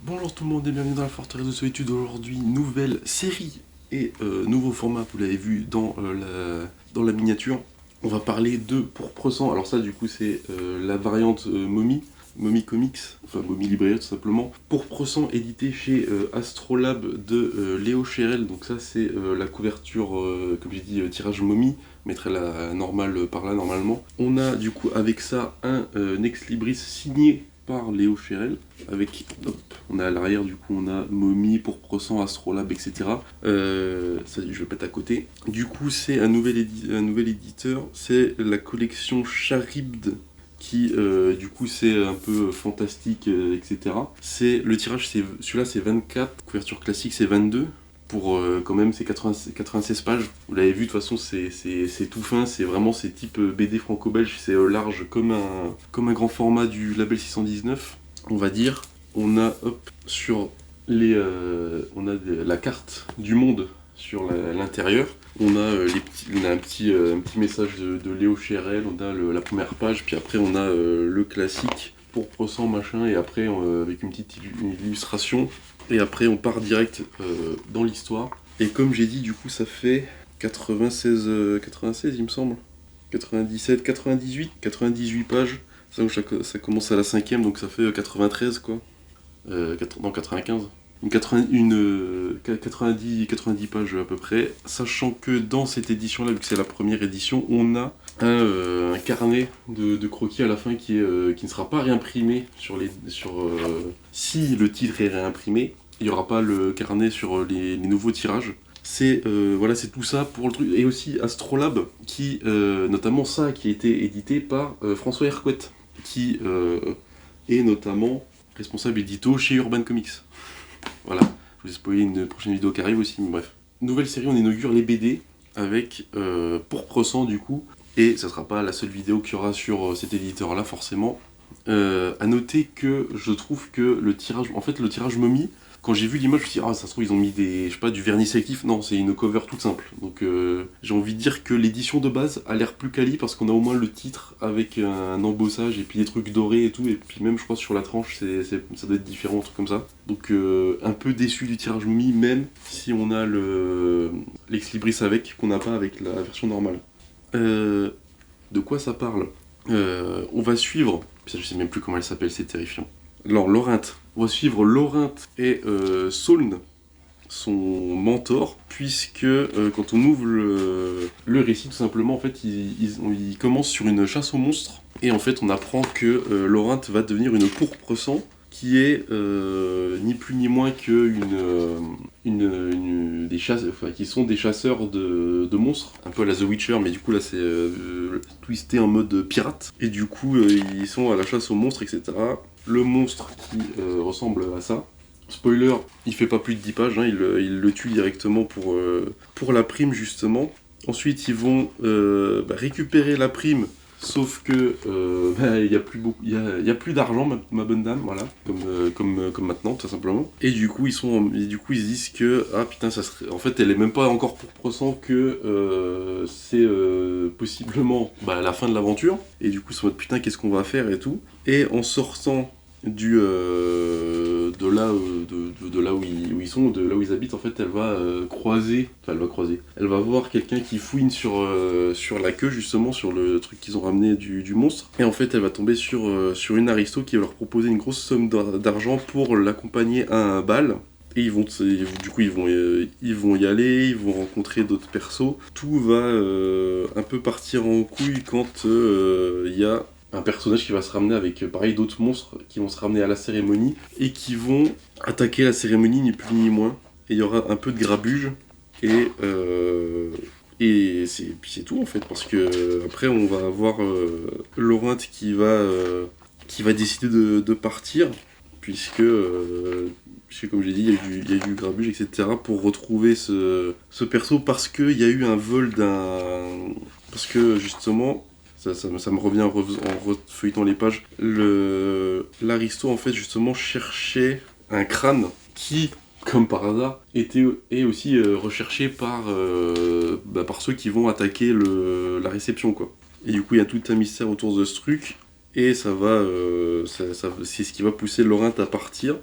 Bonjour tout le monde et bienvenue dans la Forteresse de Solitude. Aujourd'hui, nouvelle série et nouveau format, vous l'avez vu dans la miniature. On va parler de Pourpre Sang. Alors ça du coup c'est la variante Mommy Comics, enfin Mommy Librairie tout simplement. Pourpre Sang édité chez Astrolabe de Léo Chérel. Donc ça c'est la couverture, comme j'ai dit, tirage Mommy. Je mettrai la normale par là normalement. On a du coup avec ça un Ex Libris signé par Léo Chérel, avec, hop, on a à l'arrière du coup on a Mommy, Pourpre Sang, Astrolabe, etc. Ça je vais mettre à côté. Du coup c'est un nouvel éditeur, c'est la collection Charybde qui du coup c'est un peu fantastique, etc. C'est, le tirage, celui-là c'est 24, couverture classique c'est 22. Pour quand même c'est 96 pages. Vous l'avez vu, de toute façon c'est tout fin, c'est vraiment ces types BD franco-belge, c'est large comme un grand format du label 619, on va dire. On a sur on a la carte du monde sur l'intérieur. On a, on a un petit message de Léo Chérel, on a la première page, puis après on a le classique Pourpre Sang machin, et après avec une petite illustration. Et après on part direct dans l'histoire. Et comme j'ai dit, du coup ça fait 96 il me semble. 97, 98 pages. Ça commence à la cinquième, donc ça fait 93 quoi. Non, 95. 90 pages à peu près. Sachant que dans cette édition-là, vu que c'est la première édition, on a un carnet de croquis à la fin qui ne sera pas réimprimé si le titre est réimprimé. Il n'y aura pas le carnet sur les nouveaux tirages. C'est voilà, c'est tout ça pour le truc. Et aussi Astrolabe, qui notamment ça, qui a été édité par François Hercouet, qui est notamment responsable édito chez Urban Comics. Voilà, je vous ai spoilé une prochaine vidéo qui arrive aussi, mais bref. Nouvelle série, on inaugure les BD avec Pourpre Sang du coup, et ça sera pas la seule vidéo qu'il y aura sur cet éditeur là forcément. À noter que je trouve que le tirage Mommy, quand j'ai vu l'image, je me suis dit, ah, ça se trouve, ils ont mis je sais pas, du vernis sélectif. Non, c'est une cover toute simple. Donc, j'ai envie de dire que l'édition de base a l'air plus quali parce qu'on a au moins le titre avec un embossage et puis des trucs dorés et tout. Et puis, même, je crois, sur la tranche, ça doit être différent, un truc comme ça. Donc, un peu déçu du tirage Mommy, même si on a l'Ex Libris avec, qu'on n'a pas avec la version normale. De quoi ça parle? On va suivre, je sais même plus comment elle s'appelle, c'est terrifiant. Alors, Laurenthe. On va suivre Laurenthe et Saulne, son mentor, puisque quand on ouvre le récit, tout simplement, en fait, il commence sur une chasse aux monstres, et en fait, on apprend que Laurenthe va devenir une Pourpre Sang, qui est ni plus ni moins que qui sont des chasseurs de monstres, un peu à la The Witcher, mais du coup là c'est twisté en mode pirate, et du coup ils sont à la chasse aux monstres, etc. Le monstre qui ressemble à ça, spoiler, il fait pas plus de 10 pages, hein, il le tue directement pour la prime justement. Ensuite ils vont récupérer la prime. Sauf que il y a plus d'argent, ma bonne dame, voilà, comme maintenant, tout simplement. Et du coup, ils se disent que ah putain, ça serait, en fait, elle est même pas encore Pourpre Sang que c'est possiblement la fin de l'aventure. Et du coup, ils se disent putain, qu'est-ce qu'on va faire et tout. Et en sortant de là où ils sont, de là où ils habitent, en fait, elle va voir quelqu'un qui fouine sur la queue, justement, sur le truc qu'ils ont ramené du monstre, et en fait elle va tomber sur une aristo qui va leur proposer une grosse somme d'argent pour l'accompagner à un bal. Et ils vont y aller, ils vont rencontrer d'autres persos. Tout va un peu partir en couille quand il y a un personnage qui va se ramener avec pareil d'autres monstres qui vont se ramener à la cérémonie et qui vont attaquer la cérémonie ni plus ni moins. Et il y aura un peu de grabuge et c'est tout en fait, parce que après on va avoir Laurenthe qui va décider de partir, puisque comme j'ai dit, il y a eu du grabuge, etc. pour retrouver ce perso, parce qu'il y a eu un vol parce que justement, ça me revient en refeuilletant les pages, l'aristo en fait justement cherchait un crâne qui, comme par hasard, est aussi recherché par ceux qui vont attaquer la réception, quoi. Et du coup, il y a tout un mystère autour de ce truc, et c'est ce qui va pousser Laurenthe à partir.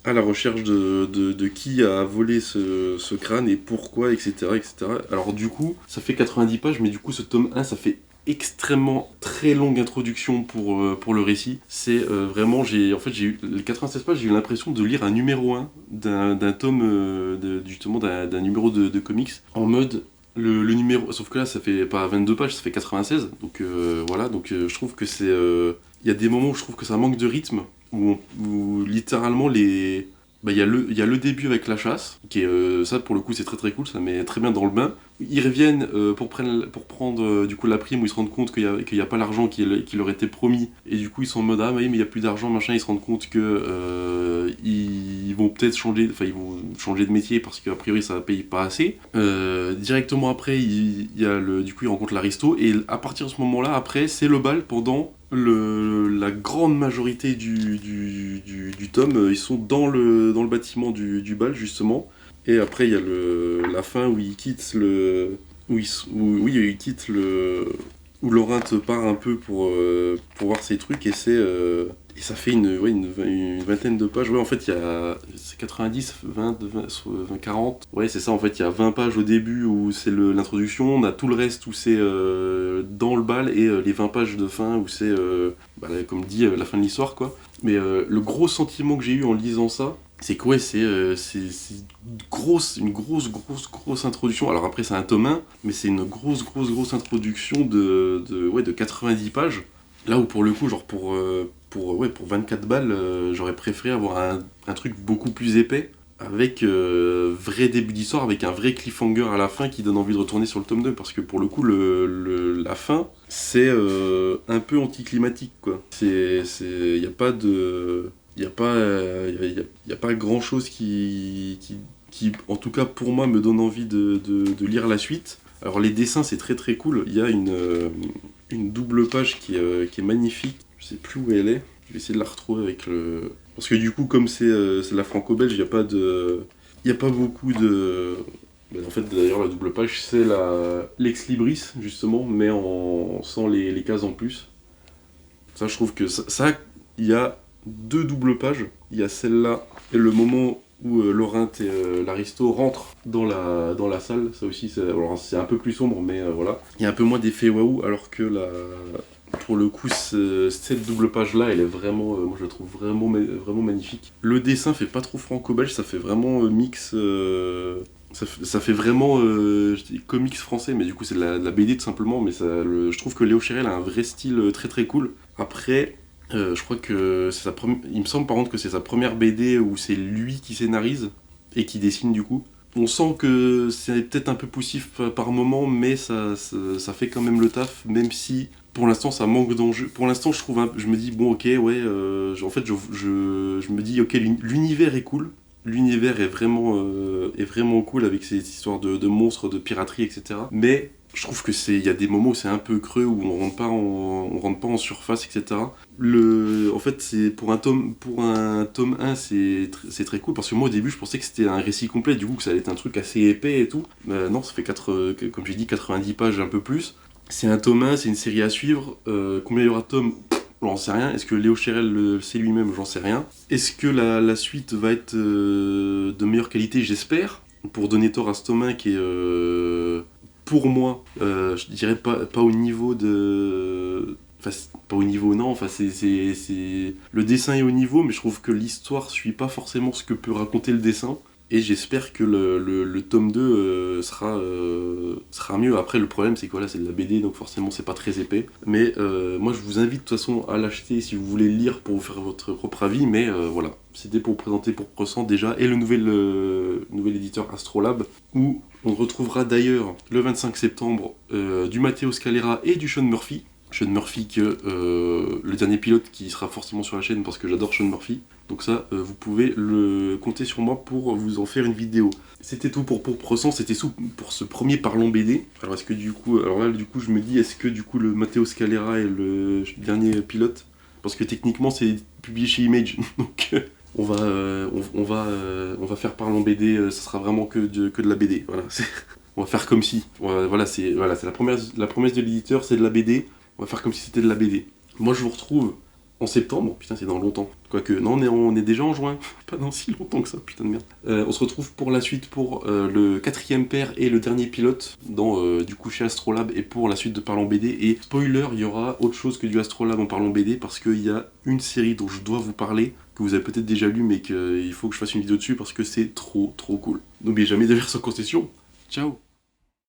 à la recherche de qui a volé ce crâne et pourquoi, etc., etc. Alors du coup, ça fait 90 pages, mais du coup ce tome 1, ça fait extrêmement très longue introduction pour le récit. C'est vraiment, j'ai eu les 96 pages, j'ai eu l'impression de lire un numéro 1 d'un tome, justement d'un numéro de comics, en mode le numéro, sauf que là ça fait pas 22 pages, ça fait 96, donc voilà, donc je trouve que c'est... Il y a des moments où je trouve que ça manque de rythme, où littéralement les... Bah, il y a le début avec la chasse, qui est, ça pour le coup c'est très très cool, ça met très bien dans le bain. Ils reviennent pour prendre du coup la prime, où ils se rendent compte qu'il y a pas l'argent qui leur était promis, et du coup ils sont en mode ah mais il y a plus d'argent machin, ils se rendent compte que ils vont peut-être changer, enfin ils vont changer de métier parce qu'a priori ça paye pas assez. Directement après il y a du coup ils rencontrent l'aristo, et à partir de ce moment-là après c'est le bal pendant la grande majorité du tome. Ils sont dans le bâtiment du bal justement. Et après, il y a la fin où ils quittent le. Oui, ils quittent le. Où Laurent part un peu pour voir ses trucs, et c'est. Et ça fait une vingtaine de pages. Ouais, en fait, il y a. C'est 90, 20, 40. Ouais, c'est ça, en fait, il y a 20 pages au début où c'est l'introduction. On a tout le reste où c'est dans le bal, et les 20 pages de fin où c'est, comme dit, la fin de l'histoire, quoi. Mais le gros sentiment que j'ai eu en lisant ça, c'est que ouais, c'est une grosse introduction. Alors après, c'est un tome 1, mais c'est une grosse introduction ouais, de 90 pages. Là où pour le coup, genre pour 24 balles, j'aurais préféré avoir un truc beaucoup plus épais, avec vrai début d'histoire, avec un vrai cliffhanger à la fin qui donne envie de retourner sur le tome 2. Parce que pour le coup, la fin, c'est un peu anticlimatique, quoi. Y a pas de... Il n'y a, pas, y a pas grand chose qui, en tout cas pour moi, me donne envie de lire la suite. Alors les dessins, c'est très très cool. Il y a une double page qui est magnifique. Je sais plus où elle est. Je vais essayer de la retrouver avec le... Parce que du coup, comme c'est la franco-belge, il n'y a pas de... Il n'y a pas beaucoup de... Ben, en fait, d'ailleurs, la double page, c'est l'ex libris, justement, mais sans les cases en plus. Ça, je trouve que il y a deux doubles pages. Il y a celle-là et le moment où Laurent et l'aristo rentrent dans la salle. Ça aussi, c'est un peu plus sombre, mais voilà. Il y a un peu moins d'effet waouh, alors que pour le coup, cette double page-là, elle est vraiment, moi je la trouve vraiment magnifique. Le dessin fait pas trop franco-belge, ça fait vraiment mix. Ça fait vraiment je dis comics français, mais du coup c'est de la BD tout simplement. Mais je trouve que Léo Chérel a un vrai style très très cool. Après, je crois que il me semble par contre que c'est sa première BD où c'est lui qui scénarise et qui dessine du coup. On sent que c'est peut-être un peu poussif par moment, mais ça fait quand même le taf, même si pour l'instant ça manque d'enjeu. Pour l'instant je me dis bon ok ouais, en fait je me dis ok, l'univers est cool. L'univers est vraiment cool avec ces histoires de monstres, de piraterie, etc. Mais je trouve que il y a des moments où c'est un peu creux, où on rentre pas en surface, etc. En fait, c'est pour un tome 1, c'est très cool, parce que moi au début je pensais que c'était un récit complet, du coup que ça allait être un truc assez épais et tout. Non, ça fait comme j'ai dit, 90 pages, un peu plus. C'est un tome 1, c'est une série à suivre. Combien il y aura de tomes? J'en sais rien. Est-ce que Léo Chérel le sait lui-même? J'en sais rien. Est-ce que la suite va être de meilleure qualité? J'espère. Pour donner tort à ce tome 1 qui est, pour moi, je dirais pas au niveau de... Enfin, pas au niveau, non. Enfin, le dessin est au niveau, mais je trouve que l'histoire suit pas forcément ce que peut raconter le dessin. Et j'espère que le tome 2 sera mieux. Après, le problème, c'est que voilà, c'est de la BD, donc forcément, c'est pas très épais. Mais moi, je vous invite de toute façon à l'acheter si vous voulez le lire pour vous faire votre propre avis. Mais voilà, c'était pour vous présenter pour Pourcent déjà, et le nouvel éditeur Astrolabe, où on retrouvera d'ailleurs le 25 septembre du Matteo Scalera et du Sean Murphy. Sean Murphy, le dernier pilote qui sera forcément sur la chaîne, parce que j'adore Sean Murphy. Donc ça, vous pouvez le compter sur moi pour vous en faire une vidéo. C'était tout pour Pourcent, c'était tout pour ce premier Parlons BD. Alors est-ce que du coup, je me dis, est-ce que du coup le Matteo Scalera est le dernier pilote? Parce que techniquement c'est publié chez Image, donc on va faire Parlons BD, ça sera vraiment que de la BD. Voilà, on va faire comme si. Voilà, c'est la promesse de l'éditeur, c'est de la BD. On va faire comme si c'était de la BD. Moi je vous retrouve en septembre. Putain, c'est dans longtemps. Quoique, non, on est déjà en juin. Pas dans si longtemps que ça, putain de merde. On se retrouve pour la suite pour le 4e père et le dernier pilote dans du coup chez Astrolabe et pour la suite de Parlons BD. Et spoiler, il y aura autre chose que du Astrolabe en Parlons BD parce qu'il y a une série dont je dois vous parler, que vous avez peut-être déjà lu, mais qu'il faut que je fasse une vidéo dessus parce que c'est trop cool. N'oubliez jamais de lire sans concession. Ciao!